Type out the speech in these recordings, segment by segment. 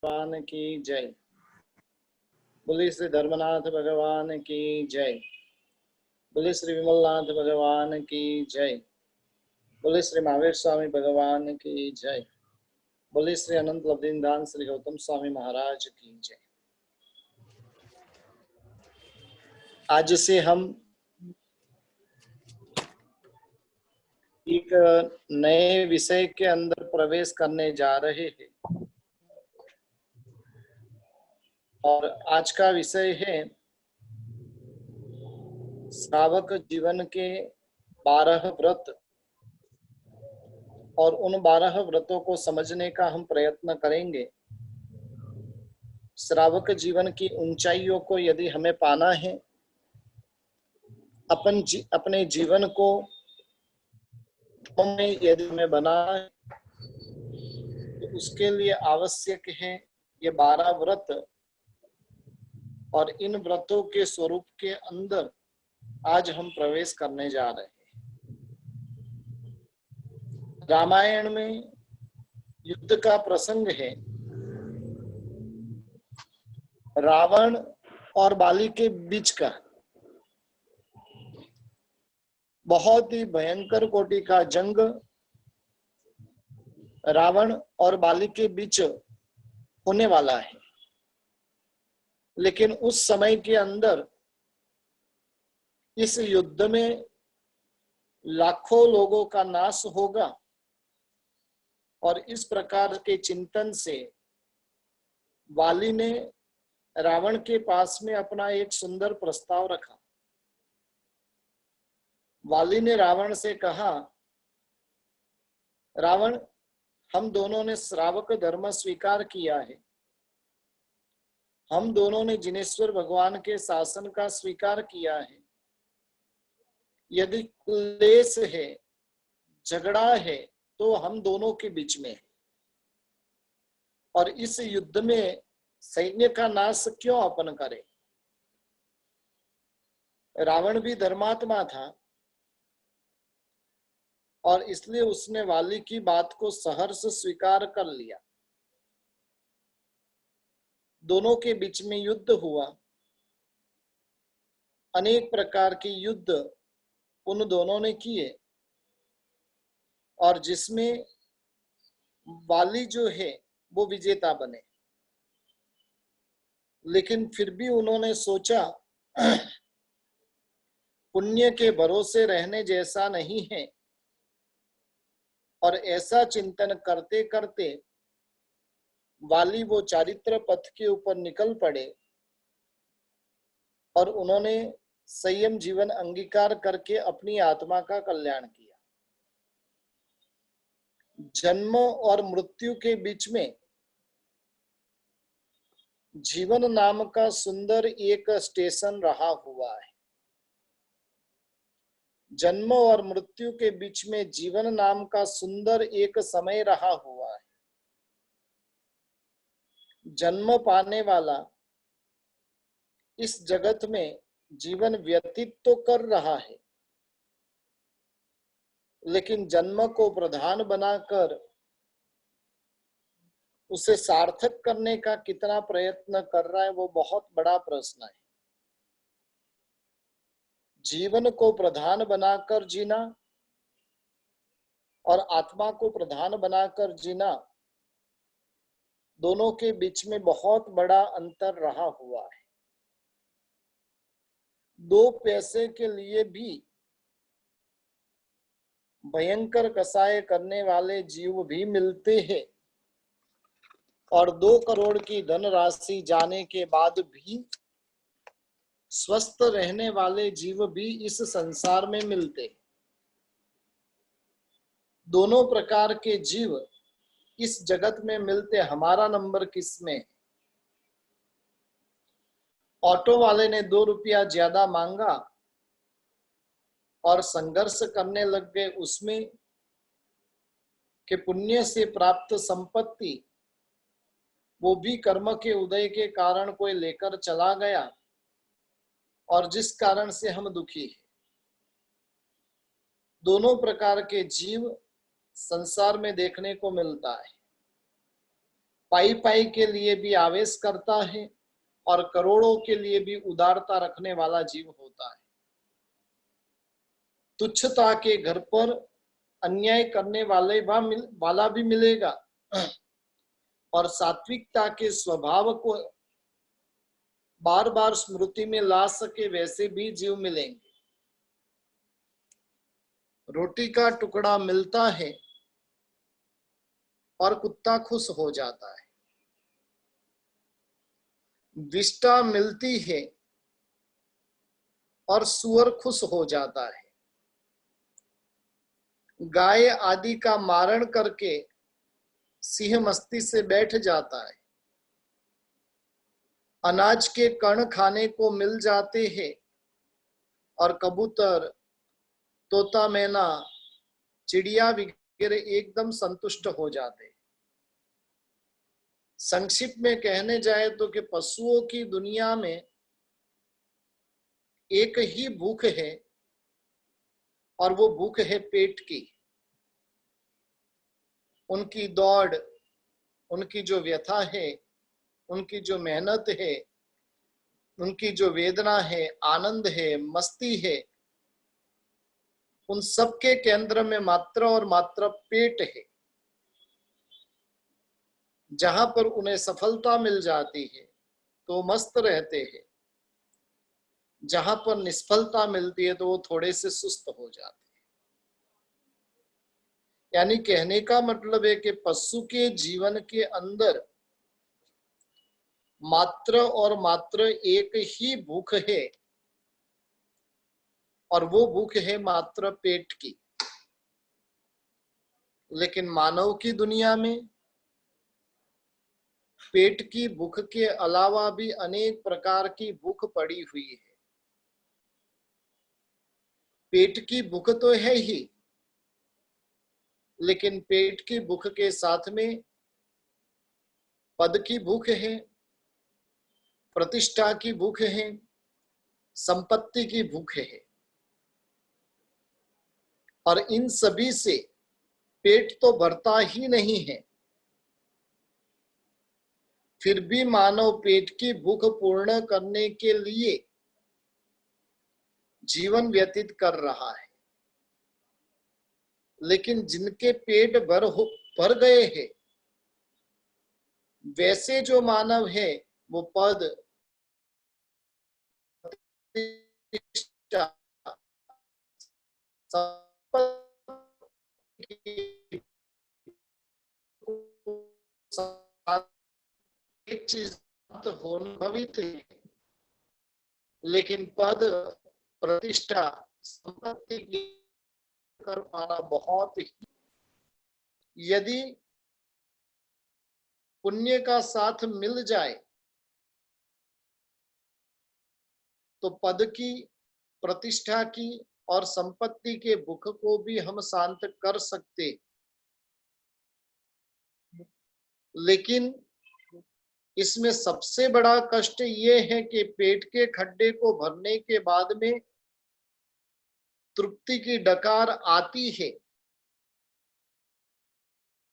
भगवान की जय। बोले श्री धर्मनाथ भगवान की जय। बोले श्री विमलनाथ भगवान की जय। बोले श्री महावीर स्वामी भगवान की जय। बोले श्री अनंत लब्धिदान श्री गौतम स्वामी महाराज की जय। आज से हम एक नए विषय के अंदर प्रवेश करने जा रहे हैं और आज का विषय है श्रावक जीवन के 12 व्रत और उन 12 व्रतों को समझने का हम प्रयत्न करेंगे। श्रावक जीवन की ऊंचाइयों को यदि हमें पाना है, अपने जीवन को में यदि हमें बनाना है, तो उसके लिए आवश्यक है ये 12 व्रत। और इन व्रतों के स्वरूप के अंदर आज हम प्रवेश करने जा रहे हैं। रामायण में युद्ध का प्रसंग है। रावण और बाली के बीच का बहुत ही भयंकर कोटि का जंग रावण और बाली के बीच होने वाला है। लेकिन उस समय के अंदर इस युद्ध में लाखों लोगों का नाश होगा और इस प्रकार के चिंतन से वाली ने रावण के पास में अपना एक सुंदर प्रस्ताव रखा। वाली ने रावण से कहा, रावण, हम दोनों ने श्रावक धर्म स्वीकार किया है, हम दोनों ने जिनेश्वर भगवान के शासन का स्वीकार किया है। यदि क्लेश है, झगड़ा है, तो हम दोनों के बीच में है और इस युद्ध में सैन्य का नाश क्यों अपन करें। रावण भी धर्मात्मा था और इसलिए उसने वाली की बात को सहर्ष स्वीकार कर लिया। दोनों के बीच में युद्ध हुआ। अनेक प्रकार के युद्ध उन दोनों ने किए और जिसमें वाली जो है वो विजेता बने। लेकिन फिर भी उन्होंने सोचा पुण्य के भरोसे रहने जैसा नहीं है और ऐसा चिंतन करते करते वाली वो चारित्र पथ के ऊपर निकल पड़े और उन्होंने संयम जीवन अंगीकार करके अपनी आत्मा का कल्याण किया। जन्म और मृत्यु के बीच में जीवन नाम का सुंदर एक स्टेशन रहा हुआ है। जन्म और मृत्यु के बीच में जीवन नाम का सुंदर एक समय रहा हुआ है। जन्म पाने वाला इस जगत में जीवन व्यतीत तो कर रहा है, लेकिन जन्म को प्रधान बनाकर उसे सार्थक करने का कितना प्रयत्न कर रहा है, वो बहुत बड़ा प्रश्न है। जीवन को प्रधान बनाकर जीना और आत्मा को प्रधान बनाकर जीना, दोनों के बीच में बहुत बड़ा अंतर रहा हुआ है। 2 पैसे के लिए भी भयंकर कसाय करने वाले जीव भी मिलते हैं और 2 करोड़ की धनराशि जाने के बाद भी स्वस्थ रहने वाले जीव भी इस संसार में मिलते हैं। दोनों प्रकार के जीव इस जगत में मिलते। हमारा नंबर किस में? ऑटो वाले ने 2 रुपया ज्यादा मांगा और संघर्ष करने लग गए उसमें कि पुण्य से प्राप्त संपत्ति वो भी कर्म के उदय के कारण कोई लेकर चला गया और जिस कारण से हम दुखी हैं। दोनों प्रकार के जीव संसार में देखने को मिलता है। पाई पाई के लिए भी आवेश करता है और करोड़ों के लिए भी उदारता रखने वाला जीव होता है। तुच्छता के घर पर अन्याय करने वाला भी मिलेगा और सात्विकता के स्वभाव को बार बार स्मृति में ला सके वैसे भी जीव मिलेंगे। रोटी का टुकड़ा मिलता है और कुत्ता खुश हो जाता है, विष्ठा मिलती है और सुअर खुश हो जाता है, गाय आदि का मारण करके सिंह मस्ती से बैठ जाता है, अनाज के कण खाने को मिल जाते हैं और कबूतर, तोता, मैना, चिड़िया वगैरह एकदम संतुष्ट हो जाते हैं। संक्षिप्त में कहने जाए तो कि पशुओं की दुनिया में एक ही भूख है और वो भूख है पेट की। उनकी दौड़, उनकी जो व्यथा है, उनकी जो मेहनत है, उनकी जो वेदना है, आनंद है, मस्ती है, उन सब के केंद्र में मात्र और मात्र पेट है। जहां पर उन्हें सफलता मिल जाती है तो मस्त रहते हैं, जहां पर निष्फलता मिलती है तो वो थोड़े से सुस्त हो जाते हैं। यानी कहने का मतलब है कि पशु के जीवन के अंदर मात्र और मात्र एक ही भूख है और वो भूख है मात्र पेट की। लेकिन मानव की दुनिया में पेट की भूख के अलावा भी अनेक प्रकार की भूख पड़ी हुई है। पेट की भूख तो है ही, लेकिन पेट की भूख के साथ में पद की भूख है, प्रतिष्ठा की भूख है, संपत्ति की भूख है। और इन सभी से पेट तो भरता ही नहीं है, फिर भी मानव पेट की भूख पूर्ण करने के लिए जीवन व्यतीत कर रहा है। लेकिन जिनके पेट भर गए हैं, वैसे जो मानव है वो पद, प्रतिष्ठा, एक चीज तो होनी थी, लेकिन पद, प्रतिष्ठा, संपत्ति कर पाना बहुत ही, यदि पुण्य का साथ मिल जाए तो पद की, प्रतिष्ठा की और संपत्ति के भूख को भी हम शांत कर सकते। लेकिन इसमें सबसे बड़ा कष्ट ये है कि पेट के खड्डे को भरने के बाद में तृप्ति की डकार आती है,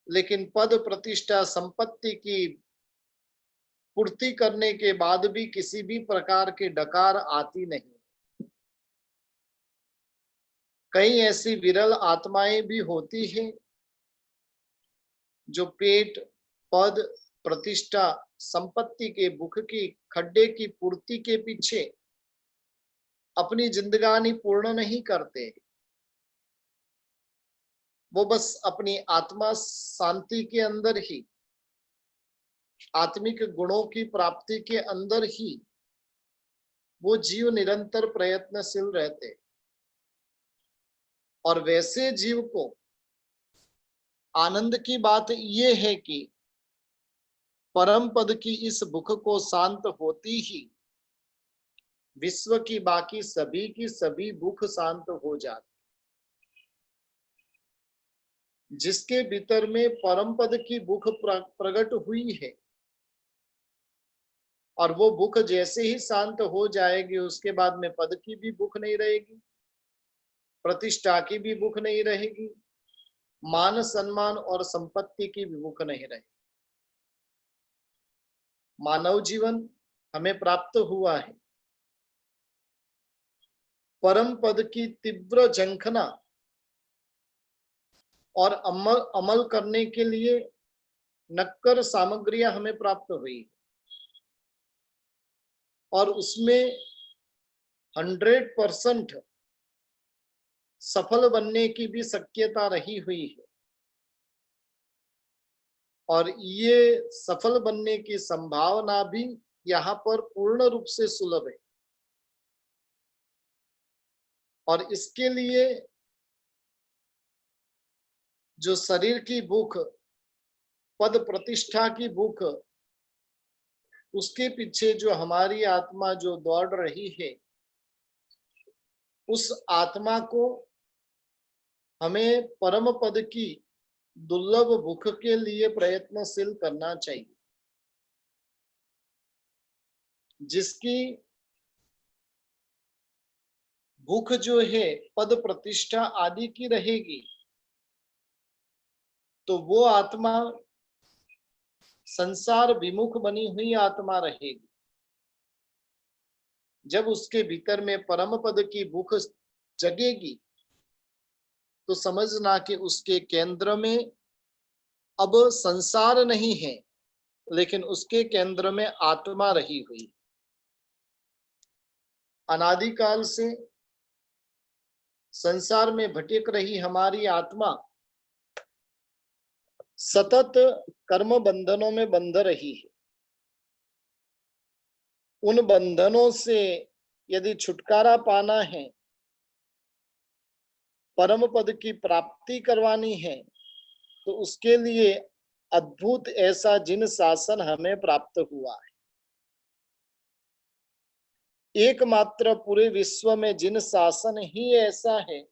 लेकिन पद, प्रतिष्ठा, संपत्ति की पूर्ति करने के बाद भी किसी भी प्रकार की डकार आती नहीं। कई ऐसी विरल आत्माएं भी होती हैं जो पेट, पद, प्रतिष्ठा, संपत्ति के भूख की खड्डे की पूर्ति के पीछे अपनी जिंदगानी पूर्ण नहीं करते। वो बस अपनी आत्मा शांति के अंदर ही, आत्मिक गुणों की प्राप्ति के अंदर ही वो जीव निरंतर प्रयत्नशील रहते। और वैसे जीव को आनंद की बात यह है कि परम पद की इस भूख को शांत होती ही विश्व की बाकी सभी की सभी भूख शांत हो जाती। जिसके भीतर में परम पद की भूख प्रकट हुई है और वो भूख जैसे ही शांत हो जाएगी, उसके बाद में पद की भी भूख नहीं रहेगी, प्रतिष्ठा की भी भूख नहीं रहेगी, मान सम्मान और संपत्ति की भी भूख नहीं रहेगी। मानव जीवन हमें प्राप्त हुआ है। परम पद की तीव्र झंखना और अमल करने के लिए नक्कर सामग्रियां हमें प्राप्त हुई और उसमें 100% सफल बनने की भी शक्यता रही हुई है और ये सफल बनने की संभावना भी यहाँ पर पूर्ण रूप से सुलभ है। और इसके लिए जो शरीर की भूख, पद प्रतिष्ठा की भूख, उसके पीछे जो हमारी आत्मा जो दौड़ रही है, उस आत्मा को हमें परम पद की दुर्लभ भूख के लिए प्रयत्नशील करना चाहिए, जिसकी भूख जो है पद प्रतिष्ठा आदि की रहेगी, तो वो आत्मा संसार विमुख बनी हुई आत्मा रहेगी। जब उसके भीतर में परम पद की भूख जगेगी तो समझना कि उसके केंद्र में अब संसार नहीं है, लेकिन उसके केंद्र में आत्मा रही हुई। अनादिकाल से संसार में भटक रही हमारी आत्मा सतत कर्म बंधनों में बंध रही है। उन बंधनों से यदि छुटकारा पाना है, परम पद की प्राप्ति करवानी है, तो उसके लिए अद्भुत ऐसा जिन शासन हमें प्राप्त हुआ है। एकमात्र पूरे विश्व में जिन शासन ही ऐसा है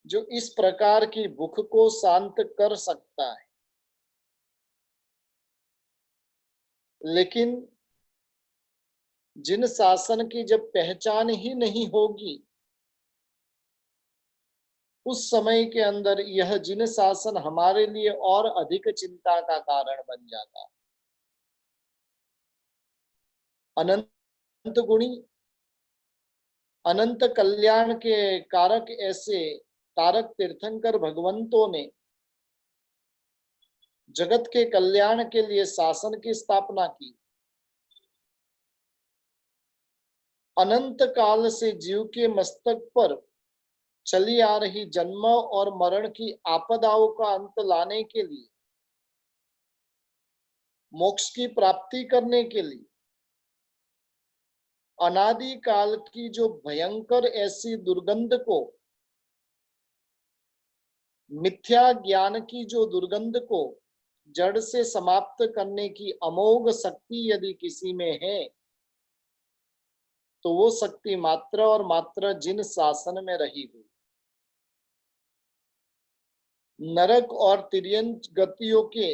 जो इस प्रकार की भूख को शांत कर सकता है। लेकिन जिन शासन की जब पहचान ही नहीं होगी, उस समय के अंदर यह जिन शासन हमारे लिए और अधिक चिंता का कारण बन जाता है। अनंत गुणी, अनंत कल्याण के कारक ऐसे कारक तीर्थंकर भगवंतों ने जगत के कल्याण के लिए शासन की स्थापना की। अनंत काल से जीव के मस्तक पर चली आ रही जन्म और मरण की आपदाओं का अंत लाने के लिए, मोक्ष की प्राप्ति करने के लिए, अनादि काल की जो भयंकर ऐसी दुर्गंध को, मिथ्या ज्ञान की जो दुर्गंध को जड़ से समाप्त करने की अमोघ शक्ति यदि किसी में है, तो वो शक्ति मात्र और मात्र जिन शासन में रही हुई। नरक और तिर्यंत गतियों के,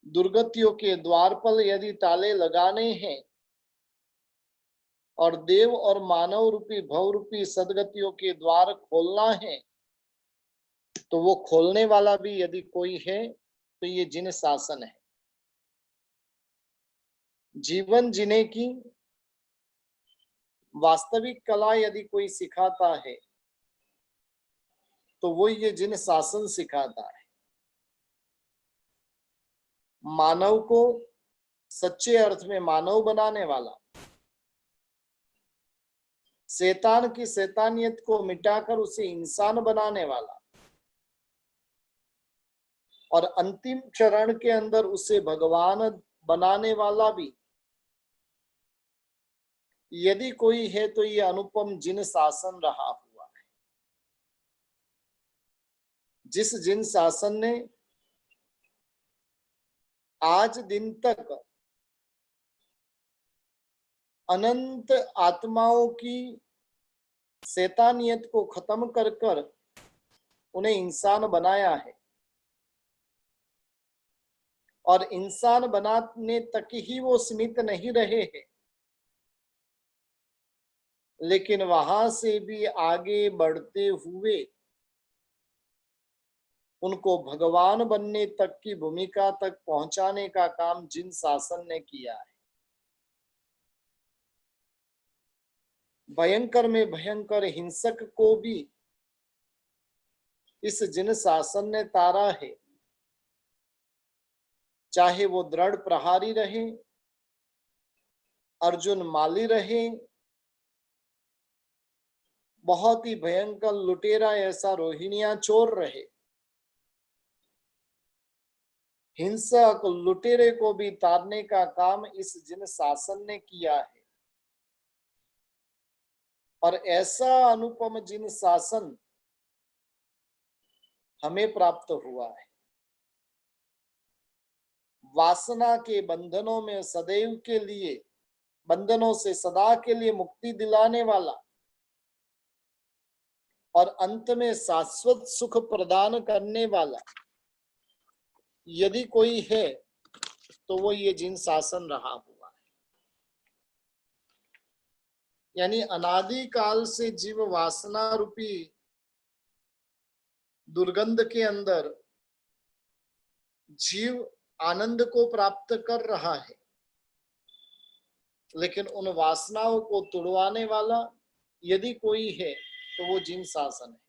दुर्गतियों के द्वार पर यदि ताले लगाने हैं और देव और मानव रूपी भव रूपी सदगतियों के द्वार खोलना है, तो वो खोलने वाला भी यदि कोई है तो ये जिन शासन है। जीवन जीने की वास्तविक कला यदि कोई सिखाता है तो वो ये जिन शासन सिखाता है। मानव को सच्चे अर्थ में मानव बनाने वाला, शैतान की शैतानियत को मिटाकर उसे इंसान बनाने वाला और अंतिम चरण के अंदर उसे भगवान बनाने वाला भी यदि कोई है तो ये अनुपम जिन शासन रहा हुआ है। जिस जिन शासन ने आज दिन तक अनंत आत्माओं की शैतानियत को खत्म कर कर उन्हें इंसान बनाया है, और इंसान बनाने तक ही वो सीमित नहीं रहे हैं, लेकिन वहां से भी आगे बढ़ते हुए उनको भगवान बनने तक की भूमिका तक पहुंचाने का काम जिन शासन ने किया है। भयंकर में भयंकर हिंसक को भी इस जिन शासन ने तारा है, चाहे वो दृढ़ प्रहारी रहे, अर्जुन माली रहे, बहुत ही भयंकर लुटेरा ऐसा रोहिणिया चोर रहे, हिंसक लुटेरे को भी तारने का काम इस जिन शासन ने किया है। और ऐसा अनुपम जिन शासन हमें प्राप्त हुआ है। वासना के बंधनों में सदैव के लिए, बंधनों से सदा के लिए मुक्ति दिलाने वाला और अंत में शाश्वत सुख प्रदान करने वाला यदि कोई है तो वो ये जिन शासन रहा हुआ है। यानी अनादि काल से जीव वासना रूपी दुर्गंध के अंदर जीव आनंद को प्राप्त कर रहा है, लेकिन उन वासनाओं को तुड़वाने वाला यदि कोई है तो वो जिन शासन है।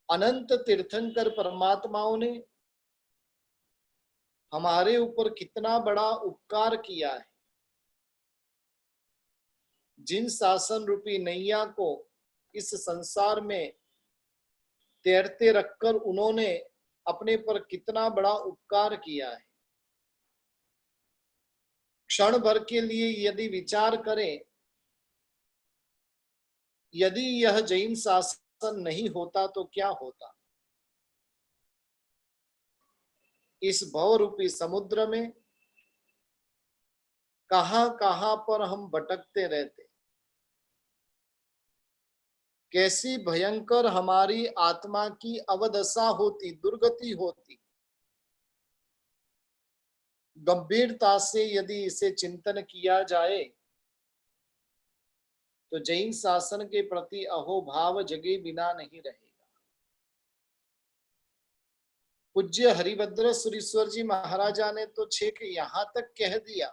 अनंत तीर्थंकर परमात्माओं ने हमारे ऊपर कितना बड़ा उपकार किया है। जिन शासन रूपी नैया को इस संसार में तैरते रखकर उन्होंने अपने पर कितना बड़ा उपकार किया है। क्षण भर के लिए यदि विचार करें, यदि यह जैन शासन नहीं होता तो क्या होता। इस भव रूपी समुद्र में कहां कहां पर हम भटकते रहते, कैसी भयंकर हमारी आत्मा की अवदशा होती, दुर्गति होती। गंभीरता से यदि इसे चिंतन किया जाए तो जैन शासन के प्रति अहोभाव जगे बिना नहीं रहेगा। पूज्य हरिभद्र सुरीश्वर जी महाराजा ने तो छेक यहां तक कह दिया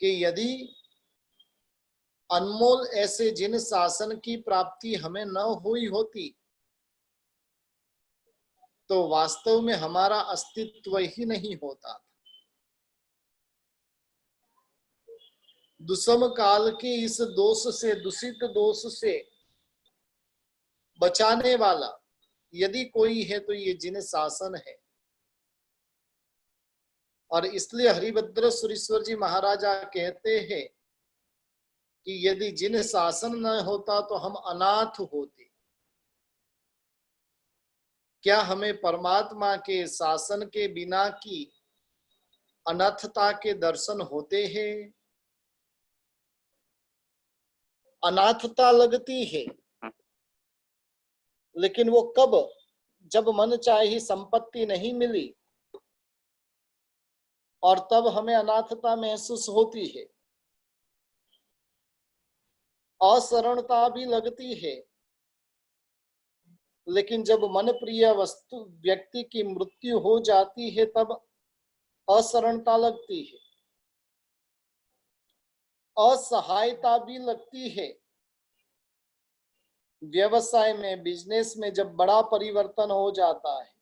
कि यदि अनमोल ऐसे जिन शासन की प्राप्ति हमें न हुई होती तो वास्तव में हमारा अस्तित्व ही नहीं होता था। दुष्म काल के इस दोष से, दूषित दोष से बचाने वाला यदि कोई है तो ये जिन शासन है। और इसलिए हरिभद्र सुरीश्वर जी महाराजा कहते हैं कि यदि जिन शासन न होता तो हम अनाथ होते। क्या हमें परमात्मा के शासन के बिना की अनाथता के दर्शन होते हैं? अनाथता लगती है, लेकिन वो कब? जब मन चाही संपत्ति नहीं मिली और तब हमें अनाथता महसूस होती है। असरणता भी लगती है, लेकिन जब मन प्रिय वस्तु व्यक्ति की मृत्यु हो जाती है तब असरणता लगती है, असहायता भी लगती है। व्यवसाय में, बिजनेस में जब बड़ा परिवर्तन हो जाता है,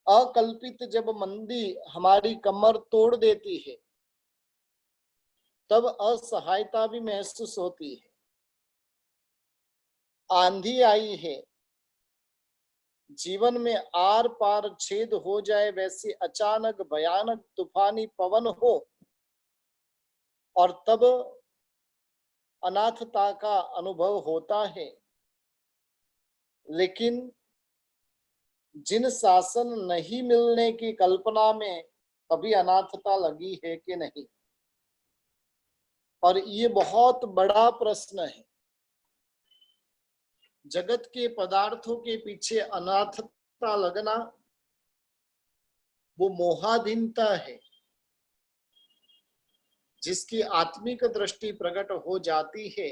अकल्पित जब मंदी हमारी कमर तोड़ देती है, तब असहायता भी महसूस होती है। आंधी आई है, जीवन में आर पार छेद हो जाए वैसे अचानक भयानक तूफानी पवन हो और तब अनाथता का अनुभव होता है। लेकिन जिन शासन नहीं मिलने की कल्पना में कभी अनाथता लगी है कि नहीं? और ये बहुत बड़ा प्रश्न है। जगत के पदार्थों के पीछे अनाथता लगना वो मोहाधीनता है। जिसकी आत्मिक दृष्टि प्रकट हो जाती है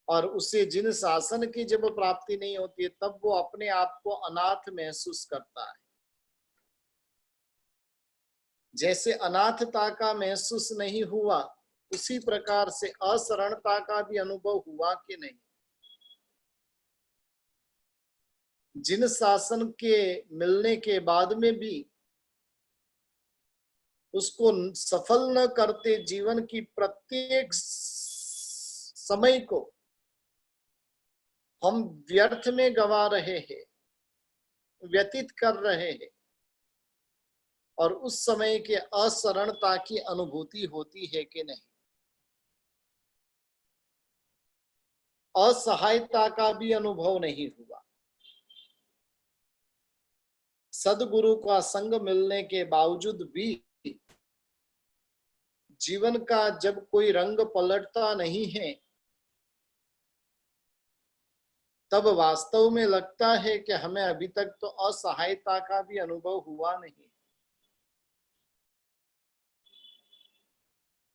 और उसे जिन शासन की जब प्राप्ति नहीं होती है तब वो अपने आप को अनाथ महसूस करता है। जैसे अनाथता का महसूस नहीं हुआ, उसी प्रकार से अशरणता का भी अनुभव हुआ कि नहीं। जिन शासन के मिलने के बाद में भी उसको सफल न करते, जीवन की प्रत्येक समय को हम व्यर्थ में गवा रहे हैं, व्यतीत कर रहे हैं, और उस समय के अशरणता की अनुभूति होती है कि नहीं। असहायता का भी अनुभव नहीं हुआ। सदगुरु का संग मिलने के बावजूद भी जीवन का जब कोई रंग पलटता नहीं है, तब वास्तव में लगता है कि हमें अभी तक तो असहायता का भी अनुभव हुआ नहीं।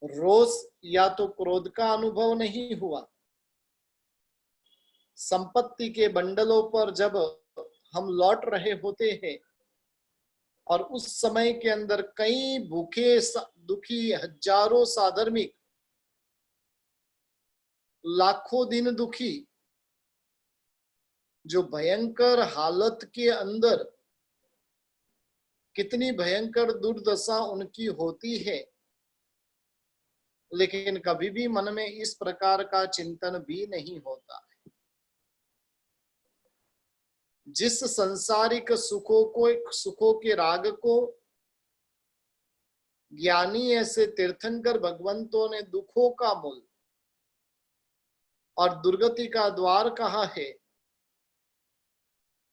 रोष या तो क्रोध का अनुभव नहीं हुआ। संपत्ति के बंडलों पर जब हम लौट रहे होते हैं और उस समय के अंदर कई भूखे दुखी, हजारों साधर्मिक, लाखों दिन दुखी, जो भयंकर हालत के अंदर कितनी भयंकर दुर्दशा उनकी होती है, लेकिन कभी भी मन में इस प्रकार का चिंतन भी नहीं होता। जिस संसारिक सुखों के राग को ज्ञानी ऐसे तीर्थंकर भगवंतों ने दुखों का मूल और दुर्गति का द्वार कहा है,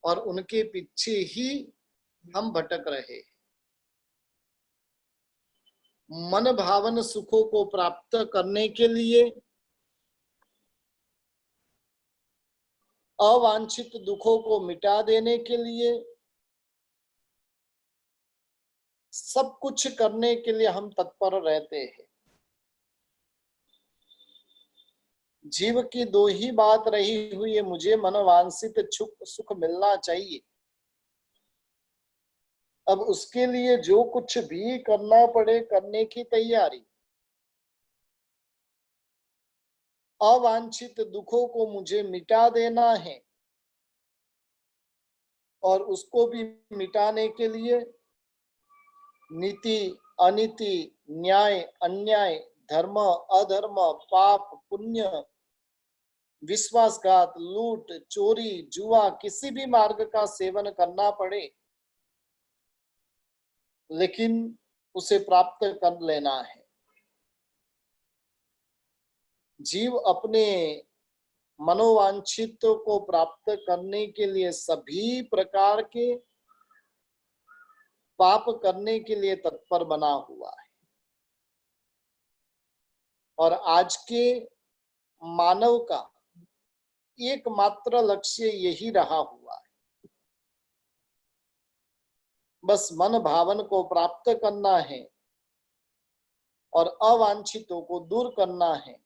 और उनके पीछे ही हम भटक रहे हैं। मन भावन सुखों को प्राप्त करने के लिए, अवांछित दुखों को मिटा देने के लिए, सब कुछ करने के लिए हम तत्पर रहते हैं। जीव की दो ही बात रही हुई है, मुझे मनोवांछित सुख मिलना चाहिए। अब उसके लिए जो कुछ भी करना पड़े करने की तैयारी। अवांछित दुखों को मुझे मिटा देना है, और उसको भी मिटाने के लिए नीति अनीति, न्याय अन्याय, धर्म अधर्म, पाप पुण्य, विश्वासघात, लूट, चोरी, जुआ, किसी भी मार्ग का सेवन करना पड़े, लेकिन उसे प्राप्त कर लेना है। जीव अपने मनोवांछित को प्राप्त करने के लिए सभी प्रकार के पाप करने के लिए तत्पर बना हुआ है। और आज के मानव का एकमात्र लक्ष्य यही रहा हुआ है, बस मन भावन को प्राप्त करना है और अवांछितों को दूर करना है,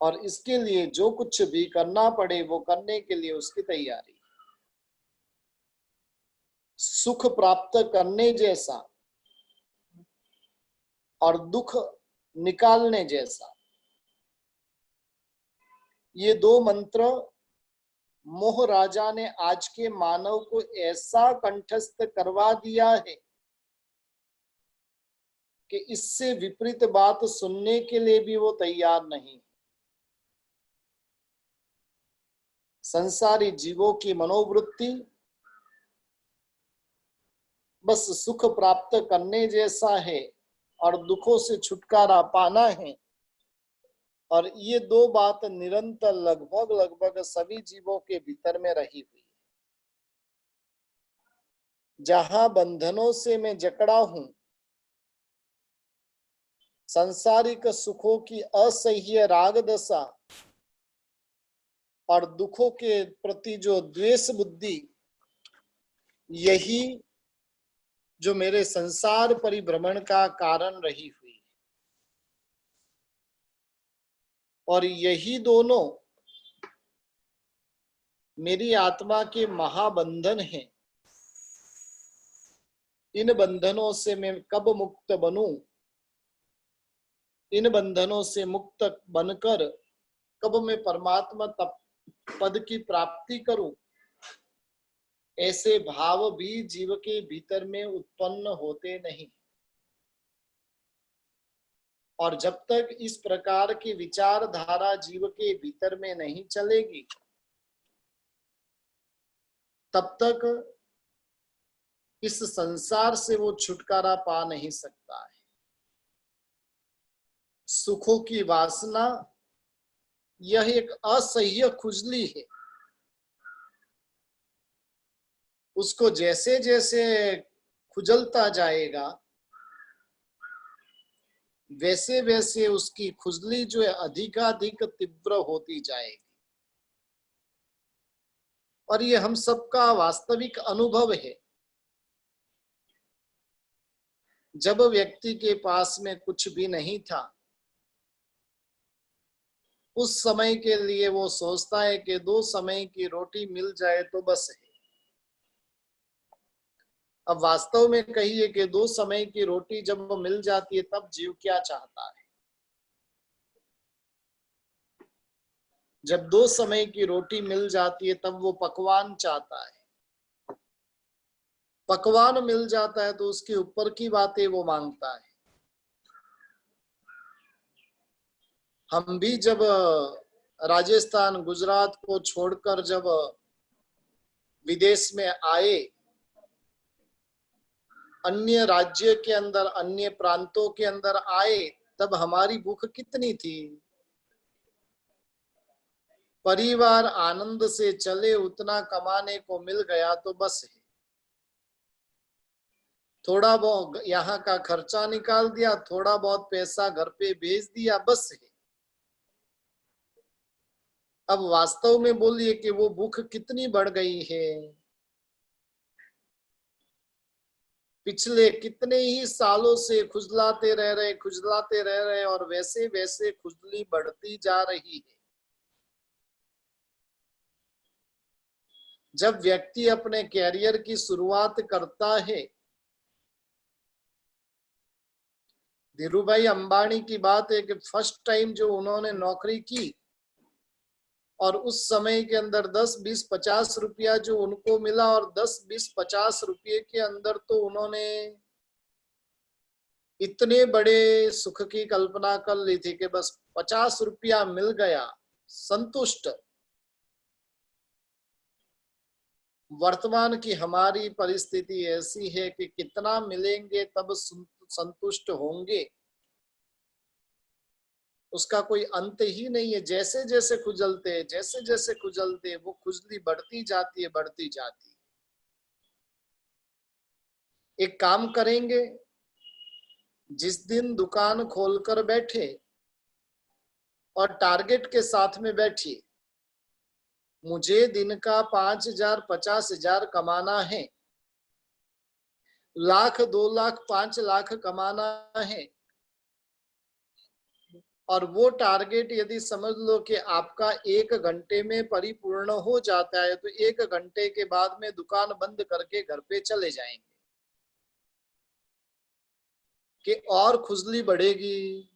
और इसके लिए जो कुछ भी करना पड़े वो करने के लिए उसकी तैयारी। सुख प्राप्त करने जैसा और दुख निकालने जैसा, ये दो मंत्र मोह राजा ने आज के मानव को ऐसा कंठस्थ करवा दिया है कि इससे विपरीत बात सुनने के लिए भी वो तैयार नहीं। संसारी जीवों की मनोवृत्ति बस सुख प्राप्त करने जैसा है और दुखों से छुटकारा पाना है, और ये दो बात निरंतर लगभग सभी जीवों के भीतर में रही हुई है। जहां बंधनों से मैं जकड़ा हूं, सांसारिक सुखों की असह्य राग दशा और दुखों के प्रति जो द्वेष बुद्धि, यही जो मेरे संसार परिभ्रमण का कारण रही हुई। और यही दोनों मेरी आत्मा के महाबंधन हैं। इन बंधनों से मैं कब मुक्त बनूं, इन बंधनों से मुक्त बनकर कब मैं परमात्मा पद की प्राप्ति करूं, ऐसे भाव भी जीव के भीतर में उत्पन्न होते नहीं। और जब तक इस प्रकार की विचारधारा जीव के भीतर में नहीं चलेगी, तब तक इस संसार से वो छुटकारा पा नहीं सकता है। सुखों की वासना यह एक असह्य खुजली है। उसको जैसे जैसे खुजलता जाएगा, वैसे वैसे उसकी खुजली जो है अधिकाधिक तीव्र होती जाएगी। और ये हम सबका वास्तविक अनुभव है। जब व्यक्ति के पास में कुछ भी नहीं था, उस समय के लिए वो सोचता है कि 2 समय की रोटी मिल जाए तो बस है। अब वास्तव में कहिए कि 2 समय की रोटी जब मिल जाती है, तब जीव क्या चाहता है? जब 2 समय की रोटी मिल जाती है, तब वो पकवान चाहता है। पकवान मिल जाता है तो उसके ऊपर की बातें वो मांगता है। हम भी जब राजस्थान, गुजरात को छोड़कर जब विदेश में आए, अन्य राज्य के अंदर, अन्य प्रांतों के अंदर आए, तब हमारी भूख कितनी थी? परिवार आनंद से चले, उतना कमाने को मिल गया तो बस है। थोड़ा बहुत यहाँ का खर्चा निकाल दिया, थोड़ा बहुत पैसा घर पे भेज दिया, बस है। अब वास्तव में बोलिए कि वो भूख कितनी बढ़ गई है। पिछले कितने ही सालों से खुजलाते रह रहे और वैसे वैसे खुजली बढ़ती जा रही है। जब व्यक्ति अपने कैरियर की शुरुआत करता है, धीरूभाई अंबानी की बात है कि फर्स्ट टाइम जो उन्होंने नौकरी की, और उस समय के अंदर 10, 20, 50 रुपया जो उनको मिला, और 10, 20, 50 रुपये के अंदर तो उन्होंने इतने बड़े सुख की कल्पना कर ली थी कि बस 50 रुपया मिल गया, संतुष्ट। वर्तमान की हमारी परिस्थिति ऐसी है कि कितना मिलेंगे तब संतुष्ट होंगे, उसका कोई अंत ही नहीं है। जैसे जैसे खुजलते वो खुजली बढ़ती जाती है, बढ़ती जाती है। एक काम करेंगे, जिस दिन दुकान खोलकर बैठे और टारगेट के साथ में बैठिए, मुझे दिन का 5,000, 50,000 कमाना है, 1,00,000, 2,00,000, 5,00,000 कमाना है। और वो टारगेट यदि समझ लो कि आपका 1 घंटे में परिपूर्ण हो जाता है, तो 1 घंटे के बाद में दुकान बंद करके घर पे चले जाएंगे कि और खुजली बढ़ेगी।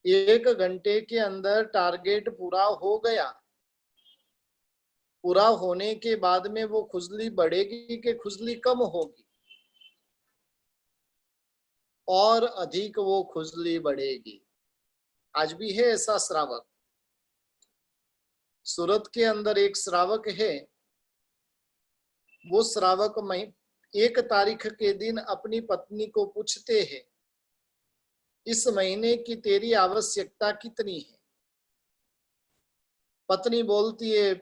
1 घंटे के अंदर टारगेट पूरा हो गया, पूरा होने के बाद में वो खुजली बढ़ेगी कि खुजली कम होगी? और अधिक वो खुजली बढ़ेगी। आज भी है ऐसा श्रावक। सूरत के अंदर एक श्रावक है। वो श्रावक में 1 तारीख के दिन अपनी पत्नी को पूछते हैं, इस महीने की तेरी आवश्यकता कितनी है? पत्नी बोलती है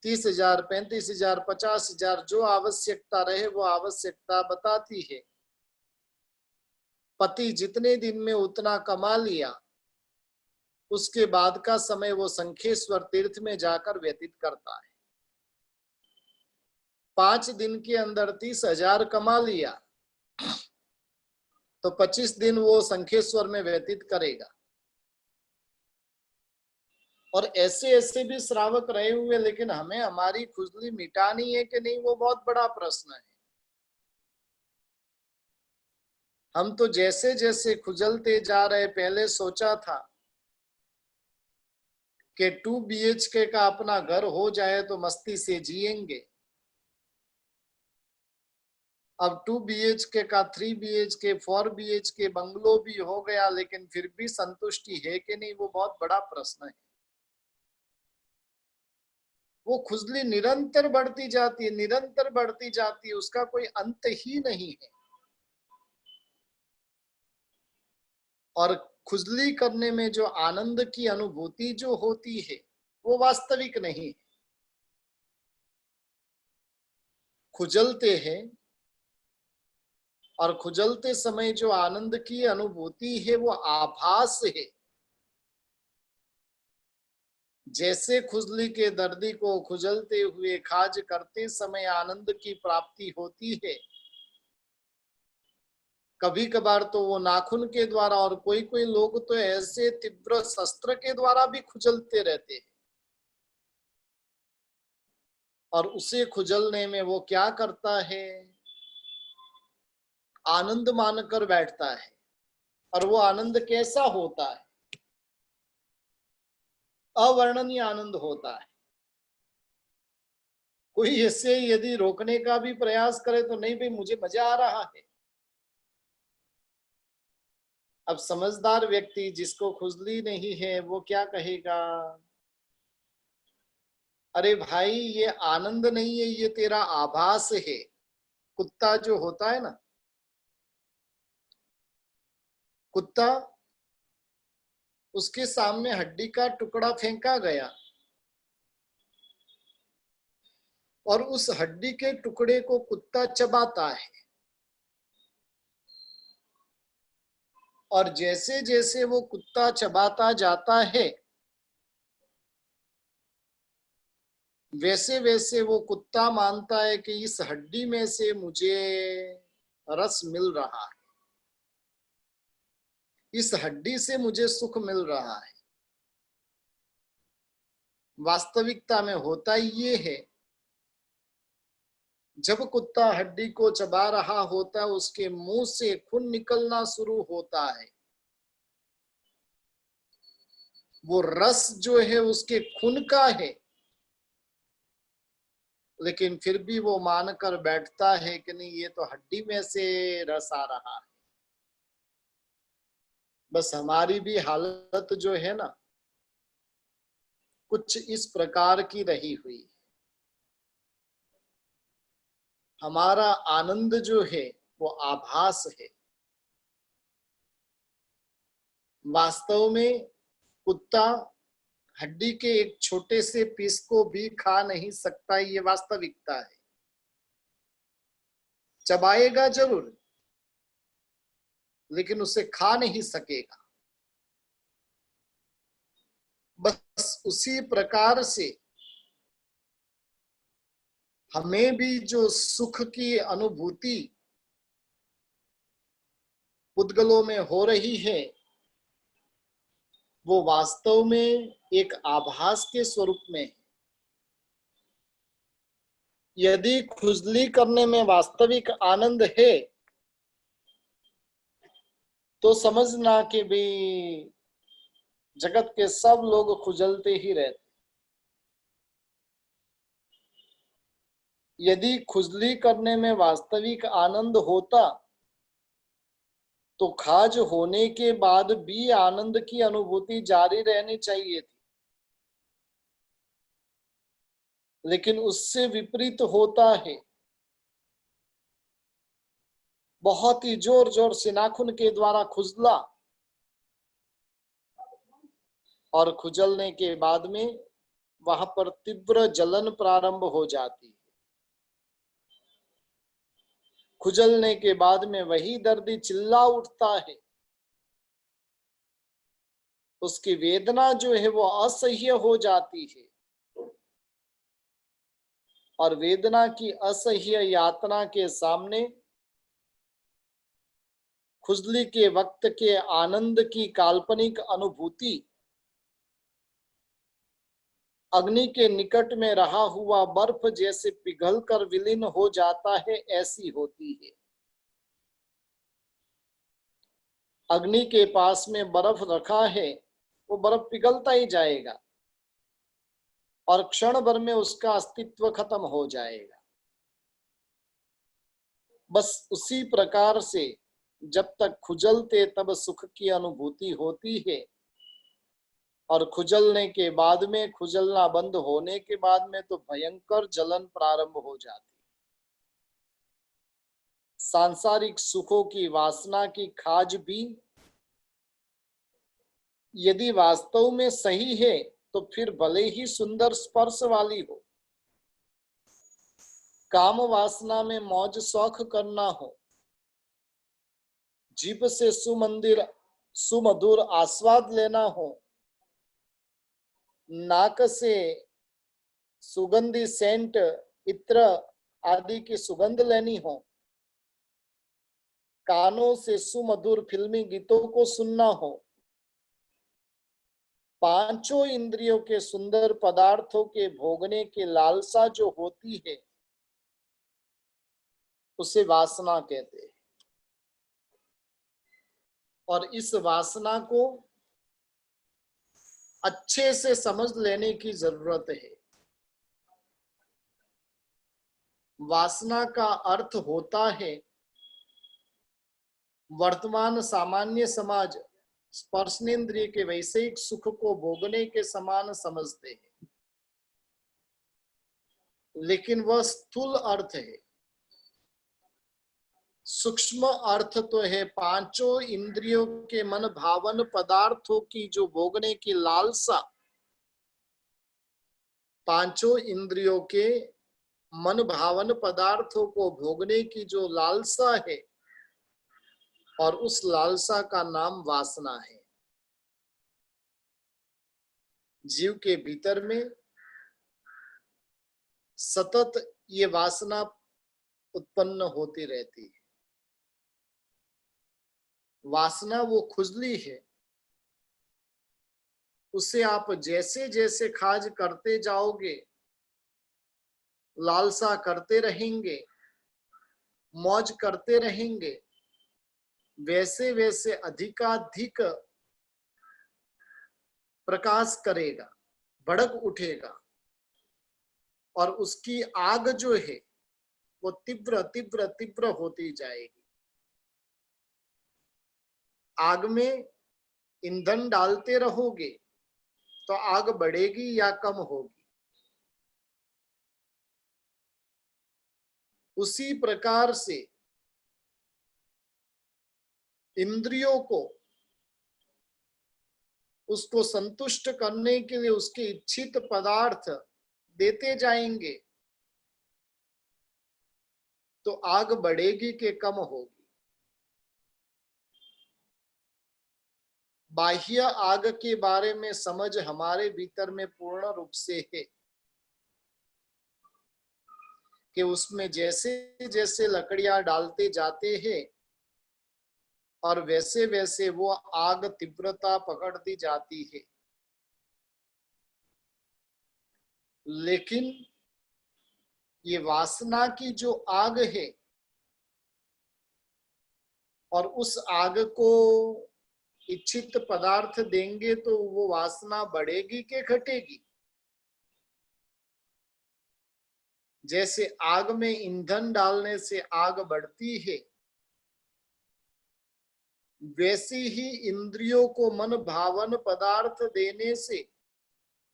30,000, 35,000, 50,000, जो आवश्यकता रहे वो आवश्यकता बताती है। पति जितने दिन में उतना कमा लिया, उसके बाद का समय वो शंखेश्वर तीर्थ में जाकर व्यतीत करता है। 5 दिन के अंदर 30,000 कमा लिया, तो 25 दिन वो शंखेश्वर में व्यतीत करेगा। और ऐसे ऐसे भी श्रावक रहे हुए, लेकिन हमें हमारी खुजली मिटानी है कि नहीं, वो बहुत बड़ा प्रश्न है। हम तो जैसे जैसे खुजलते जा रहे, पहले सोचा था कि 2 BHK का अपना घर हो जाए तो मस्ती से जिएंगे। अब 2 BHK का 3 BHK 4 BHK बंगलो भी हो गया, लेकिन फिर भी संतुष्टि है कि नहीं, वो बहुत बड़ा प्रश्न है। वो खुजली निरंतर बढ़ती जाती है, निरंतर बढ़ती जाती है, उसका कोई अंत ही नहीं है। और खुजली करने में जो आनंद की अनुभूति जो होती है, वो वास्तविक नहीं है। खुजलते हैं और खुजलते समय जो आनंद की अनुभूति है, वो आभास है। जैसे खुजली के दर्दी को खुजलते हुए खाज करते समय आनंद की प्राप्ति होती है, कभी कभार तो वो नाखून के द्वारा, और कोई कोई लोग तो ऐसे तीव्र शस्त्र के द्वारा भी खुजलते रहते हैं। और उसे खुजलने में वो क्या करता है, आनंद मानकर बैठता है। और वो आनंद कैसा होता है, अवर्णनीय आनंद होता है। कोई इससे यदि रोकने का भी प्रयास करे तो नहीं भाई, मुझे मजा आ रहा है। अब समझदार व्यक्ति जिसको खुजली नहीं है, वो क्या कहेगा, अरे भाई ये आनंद नहीं है, ये तेरा आभास है। कुत्ता जो होता है ना, कुत्ता, उसके सामने हड्डी का टुकड़ा फेंका गया और उस हड्डी के टुकड़े को कुत्ता चबाता है। और जैसे जैसे वो कुत्ता चबाता जाता है, वैसे वैसे वो कुत्ता मानता है कि इस हड्डी में से मुझे रस मिल रहा है, इस हड्डी से मुझे सुख मिल रहा है। वास्तविकता में होता ये है, जब कुत्ता हड्डी को चबा रहा होता है, उसके मुंह से खून निकलना शुरू होता है। वो रस जो है उसके खून का है, लेकिन फिर भी वो मानकर बैठता है कि नहीं, ये तो हड्डी में से रस आ रहा है। बस हमारी भी हालत जो है ना, कुछ इस प्रकार की रही हुई। हमारा आनंद जो है वो आभास है। वास्तव में कुत्ता हड्डी के एक छोटे से पीस को भी खा नहीं सकता, ये वास्तविकता है। चबाएगा जरूर, लेकिन उसे खा नहीं सकेगा। बस उसी प्रकार से हमें भी जो सुख की अनुभूति पुद्गलों में हो रही है, वो वास्तव में एक आभास के स्वरूप में है। यदि खुजली करने में वास्तविक आनंद है, तो समझना कि भी जगत के सब लोग खुजलते ही रहते। यदि खुजली करने में वास्तविक आनंद होता, तो खाज होने के बाद भी आनंद की अनुभूति जारी रहनी चाहिए थी। लेकिन उससे विपरीत होता है। बहुत ही जोर जोर से नाखून के द्वारा खुजला, और खुजलने के बाद में वहां पर तीव्र जलन प्रारंभ हो जाती है। खुजलने के बाद में वही दर्दी चिल्ला उठता है। उसकी वेदना जो है वो असह्य हो जाती है, और वेदना की असह्य यातना के सामने खुजली के वक्त के आनंद की काल्पनिक अनुभूति अग्नि के निकट में रहा हुआ बर्फ जैसे पिघलकर विलीन हो जाता है, ऐसी होती है। अग्नि के पास में बर्फ रखा है, वो बर्फ पिघलता ही जाएगा और क्षण भर में उसका अस्तित्व खत्म हो जाएगा। बस उसी प्रकार से जब तक खुजलते तब सुख की अनुभूति होती है, और खुजलने के बाद में, खुजलना बंद होने के बाद में तो भयंकर जलन प्रारंभ हो जाती। सांसारिक सुखों की वासना की खाज भी यदि वास्तव में सही है तो फिर भले ही सुंदर स्पर्श वाली हो, काम वासना में मौज शौक करना हो, जीभ से सुमधुर आस्वाद लेना हो, नाक से सुगंधी सेंट इत्र आदि की सुगंध लेनी हो, कानों से सुमधुर फिल्मी गीतों को सुनना हो, पांचों इंद्रियों के सुंदर पदार्थों के भोगने की लालसा जो होती है, उसे वासना कहते हैं। और इस वासना को अच्छे से समझ लेने की जरूरत है। वासना का अर्थ होता है, वर्तमान सामान्य समाज स्पर्शनेन्द्रिय के वैषयिक सुख को भोगने के समान समझते हैं, लेकिन वह स्थूल अर्थ है। सूक्ष्म अर्थ तो है पांचों इंद्रियों के मन भावन पदार्थों की जो भोगने की लालसा, पांचों इंद्रियों के मन भावन पदार्थों को भोगने की जो लालसा है, और उस लालसा का नाम वासना है। जीव के भीतर में सतत ये वासना उत्पन्न होती रहती है। वासना वो खुजली है, उसे आप जैसे जैसे खाज करते जाओगे, लालसा करते रहेंगे, मौज करते रहेंगे, वैसे वैसे अधिकाधिक प्रकाश करेगा, भड़क उठेगा, और उसकी आग जो है वो तीव्र तीव्र तीव्र होती जाएगी। आग में ईंधन डालते रहोगे तो आग बढ़ेगी या कम होगी। उसी प्रकार से इंद्रियों को, उसको संतुष्ट करने के लिए उसके इच्छित पदार्थ देते जाएंगे तो आग बढ़ेगी कि कम होगी। बाह्य आग के बारे में समझ हमारे भीतर में पूर्ण रूप से है कि उसमें जैसे जैसे लकड़ियां डालते जाते हैं और वैसे वैसे वो आग तीव्रता पकड़ती जाती है। लेकिन ये वासना की जो आग है, और उस आग को इच्छित पदार्थ देंगे तो वो वासना बढ़ेगी कि घटेगी। जैसे आग में ईंधन डालने से आग बढ़ती है, वैसे ही इंद्रियों को मन भावन पदार्थ देने से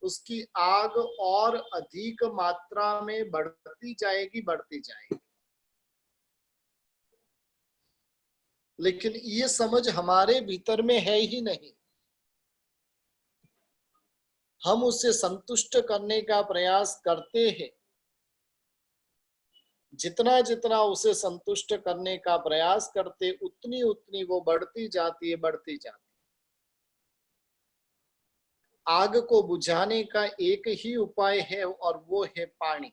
उसकी आग और अधिक मात्रा में बढ़ती जाएगी, बढ़ती जाएगी। लेकिन ये समझ हमारे भीतर में है ही नहीं। हम उसे संतुष्ट करने का प्रयास करते हैं, जितना जितना उसे संतुष्ट करने का प्रयास करते उतनी उतनी वो बढ़ती जाती है, बढ़ती जाती है। आग को बुझाने का एक ही उपाय है और वो है पानी।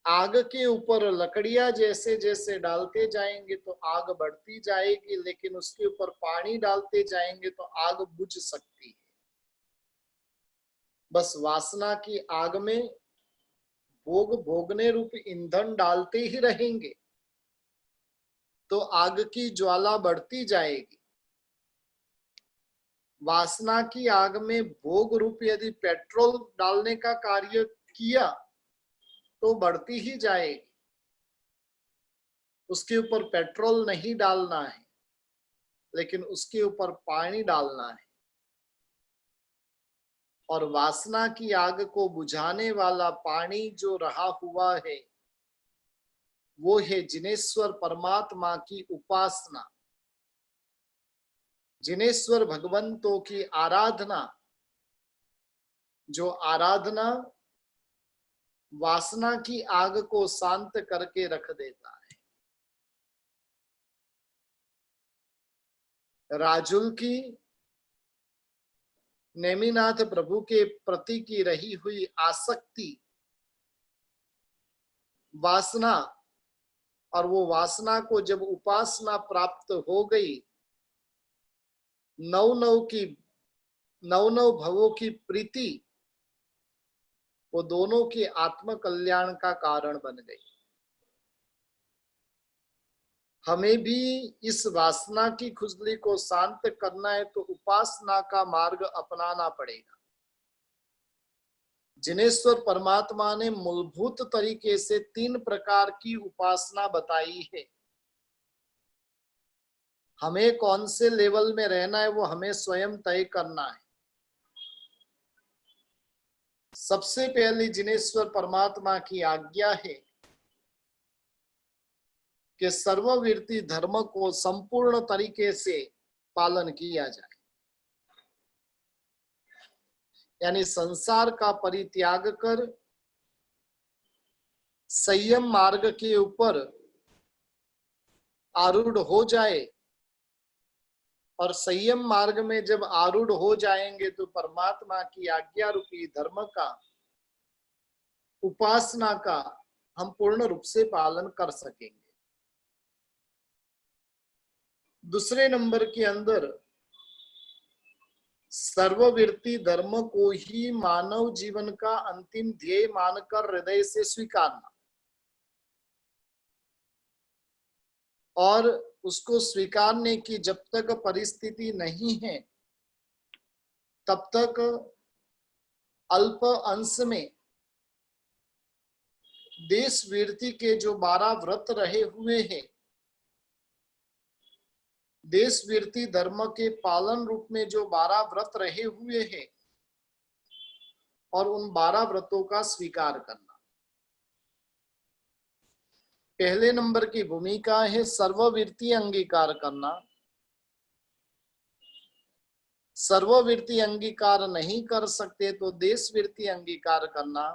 आग के ऊपर लकड़ियां जैसे जैसे डालते जाएंगे तो आग बढ़ती जाएगी, लेकिन उसके ऊपर पानी डालते जाएंगे तो आग बुझ सकती है। बस वासना की आग में भोग भोगने रूप ईंधन डालते ही रहेंगे तो आग की ज्वाला बढ़ती जाएगी। वासना की आग में भोग रूप यदि पेट्रोल डालने का कार्य किया तो बढ़ती ही जाएगी। उसके ऊपर पेट्रोल नहीं डालना है, लेकिन उसके ऊपर पानी डालना है। और वासना की आग को बुझाने वाला पानी जो रहा हुआ है वो है जिनेश्वर परमात्मा की उपासना, जिनेश्वर भगवंतों की आराधना। जो आराधना वासना की आग को शांत करके रख देता है। राजुल की नेमिनाथ प्रभु के प्रति की रही हुई आसक्ति वासना, और वो वासना को जब उपासना प्राप्त हो गई, नौ नौ भवों की प्रीति वो दोनों के आत्म कल्याण का कारण बन गई। हमें भी इस वासना की खुजली को शांत करना है तो उपासना का मार्ग अपनाना पड़ेगा। जिनेश्वर परमात्मा ने मूलभूत तरीके से 3 प्रकार की उपासना बताई है। हमें कौन से लेवल में रहना है वो हमें स्वयं तय करना है। सबसे पहली जिनेश्वर परमात्मा की आज्ञा है कि सर्ववीर्ति धर्म को संपूर्ण तरीके से पालन किया जाए, यानी संसार का परित्याग कर संयम मार्ग के ऊपर आरूढ़ हो जाए। और संयम मार्ग में जब आरूढ़ हो जाएंगे तो परमात्मा की आज्ञा रूपी धर्म का, उपासना का हम पूर्ण रूप से पालन कर सकेंगे। दूसरे नंबर के अंदर सर्ववीर्ति धर्म को ही मानव जीवन का अंतिम ध्येय मानकर हृदय से स्वीकारना, और उसको स्वीकारने की जब तक परिस्थिति नहीं है तब तक अल्प अंश में देश वीरती के जो 12 व्रत रहे हुए हैं, देश वीरती धर्म के पालन रूप में जो 12 व्रत रहे हुए हैं, और उन 12 व्रतों का स्वीकार करना। पहले नंबर की भूमिका है सर्ववीर्ति अंगीकार करना। सर्ववीर्ति अंगीकार नहीं कर सकते तो देश वीरती अंगीकार करना,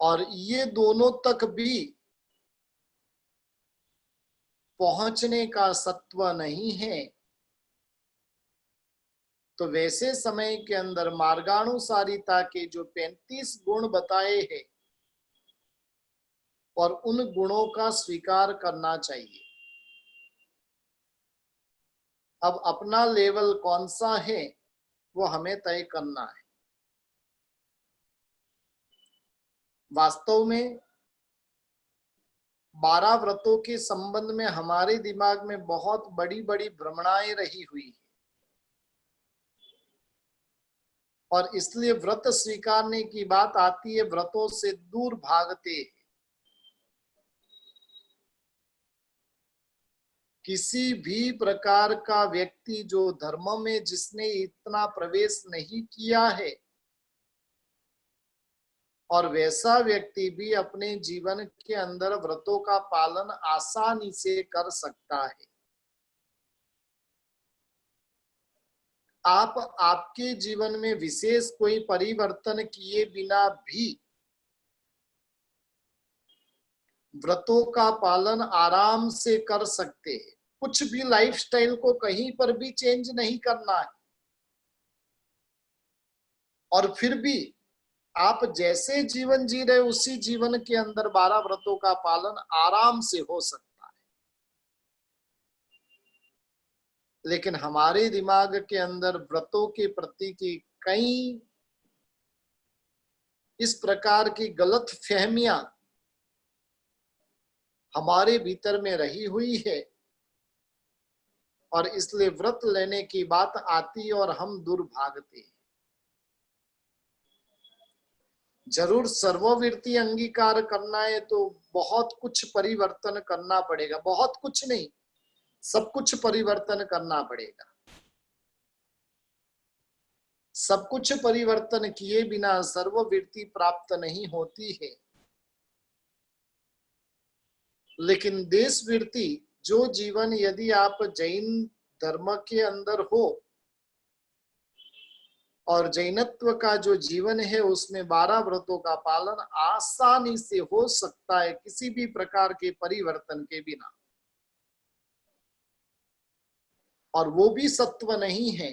और ये दोनों तक भी पहुंचने का सत्व नहीं है तो वैसे समय के अंदर मार्गानुसारिता के जो 35 गुण बताए हैं और उन गुणों का स्वीकार करना चाहिए। अब अपना लेवल कौन सा है वो हमें तय करना है। वास्तव में 12 व्रतों के संबंध में हमारे दिमाग में बहुत बड़ी बड़ी भ्रमणाएं रही हुई है, और इसलिए व्रत स्वीकारने की बात आती है व्रतों से दूर भागते हैं। किसी भी प्रकार का व्यक्ति जो धर्म में जिसने इतना प्रवेश नहीं किया है, और वैसा व्यक्ति भी अपने जीवन के अंदर व्रतों का पालन आसानी से कर सकता है। आप आपके जीवन में विशेष कोई परिवर्तन किए बिना भी व्रतों का पालन आराम से कर सकते हैं। कुछ भी लाइफस्टाइल को कहीं पर भी चेंज नहीं करना है, और फिर भी आप जैसे जीवन जी रहे उसी जीवन के अंदर 12 व्रतों का पालन आराम से हो सकता है। लेकिन हमारे दिमाग के अंदर व्रतों के प्रति की कई इस प्रकार की गलत फहमियां हमारे भीतर में रही हुई है और इसलिए व्रत लेने की बात आती और हम दूर भागते। जरूर सर्वोवृत्ति अंगीकार करना है तो बहुत कुछ परिवर्तन करना पड़ेगा, बहुत कुछ नहीं, सब कुछ परिवर्तन करना पड़ेगा। सब कुछ परिवर्तन किए बिना सर्ववृत्ति प्राप्त नहीं होती है। लेकिन देश वृत्ति जो जीवन यदि आप जैन धर्म के अंदर हो और जैनत्व का जो जीवन है उसमें 12 व्रतों का पालन आसानी से हो सकता है किसी भी प्रकार के परिवर्तन के बिना, और वो भी सत्व नहीं है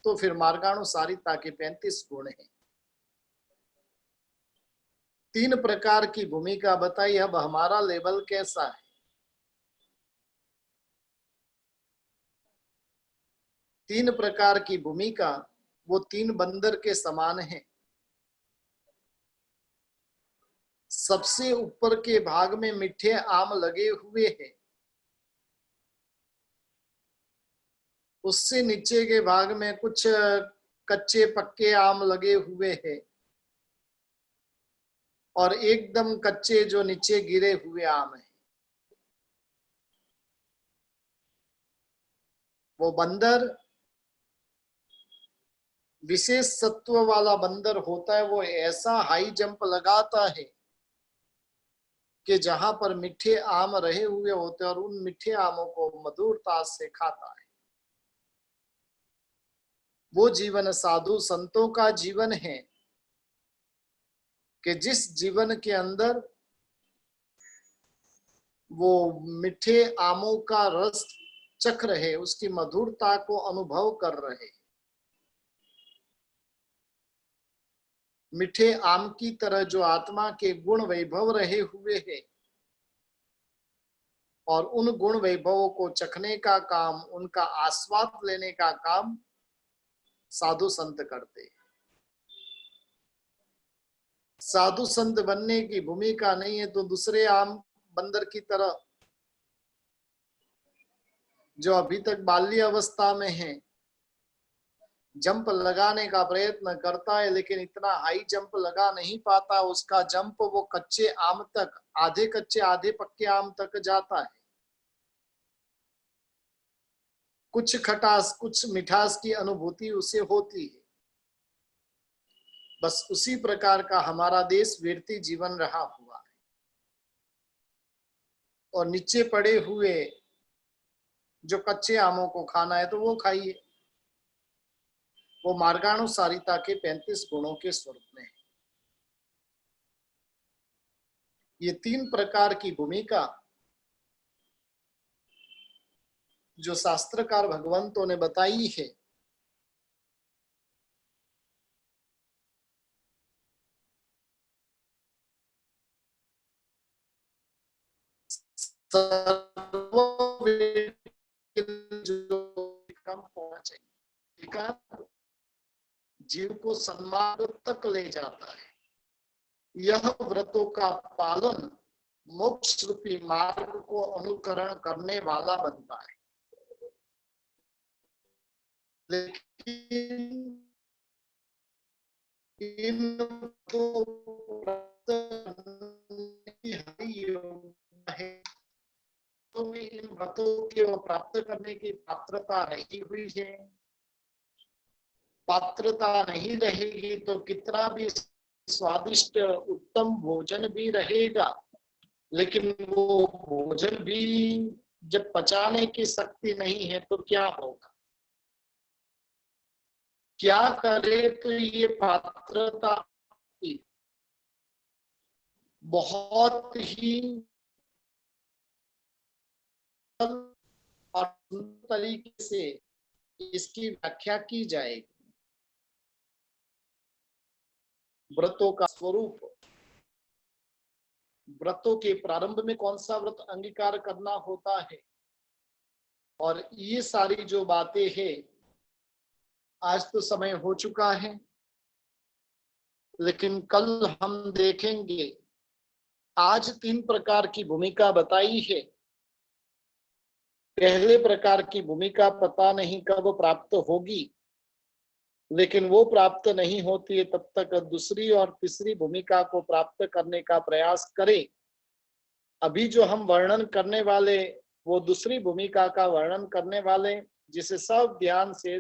तो फिर मार्गानुसारिता के 35 गुण हैं। 3 प्रकार की भूमिका बताई। अब हमारा लेवल कैसा है? 3 प्रकार की भूमिका वो 3 बंदर के समान है। सबसे ऊपर के भाग में मीठे आम लगे हुए हैं, उससे नीचे के भाग में कुछ कच्चे पक्के आम लगे हुए हैं और एकदम कच्चे जो नीचे गिरे हुए आम हैं। वो बंदर विशेष सत्व वाला बंदर होता है, वो ऐसा हाई जंप लगाता है कि जहां पर मीठे आम रहे हुए होते हैं और उन मीठे आमों को मधुरता से खाता है। वो जीवन साधु संतों का जीवन है कि जिस जीवन के अंदर वो मीठे आमों का रस चख रहे, उसकी मधुरता को अनुभव कर रहे। मीठे आम की तरह जो आत्मा के गुण वैभव रहे हुए हैं और उन गुण वैभवों को चखने का काम, उनका आस्वाद लेने का काम साधु संत करते। साधु संत बनने की भूमिका नहीं है तो दूसरे आम बंदर की तरह जो अभी तक बाल्य अवस्था में है, जंप लगाने का प्रयत्न करता है लेकिन इतना हाई जंप लगा नहीं पाता। उसका जंप वो कच्चे आम तक, आधे कच्चे आधे पक्के आम तक जाता है। कुछ खटास कुछ मिठास की अनुभूति उसे होती है। बस उसी प्रकार का हमारा देश वृत्ति जीवन रहा हुआ है। और नीचे पड़े हुए जो कच्चे आमों को खाना है तो वो खाइए, वो मार्गानुसारिता के 35 गुणों के स्वरूप में है। ये 3 प्रकार की भूमिका जो शास्त्रकार भगवंतों ने बताई है, जीव को सन्मार्ग तक ले जाता है। यह व्रतों का पालन मोक्ष रूपी मार्ग को अनुकरण करने वाला बनता है। लेकिन इन इन व्रतों को प्राप्त करने की पात्रता रही हुई है। पात्रता नहीं रहेगी तो कितना भी स्वादिष्ट उत्तम भोजन भी रहेगा, लेकिन वो भोजन भी जब पचाने की शक्ति नहीं है तो क्या होगा? क्या करे? तो ये पात्रता बहुत ही और तरीके से इसकी व्याख्या की जाएगी। व्रतों का स्वरूप, व्रतों के प्रारंभ में कौन सा व्रत अंगीकार करना होता है, और ये सारी जो बातें हैं, आज तो समय हो चुका है। लेकिन कल हम देखेंगे आज 3 प्रकार की भूमिका बताई है। पहले प्रकार की भूमिका पता नहीं कब प्राप्त होगी, लेकिन वो प्राप्त नहीं होती है तब तक दूसरी और तीसरी भूमिका को प्राप्त करने का प्रयास करें। अभी जो हम वर्णन करने वाले वो दूसरी भूमिका का वर्णन करने वाले, जिसे सब ध्यान से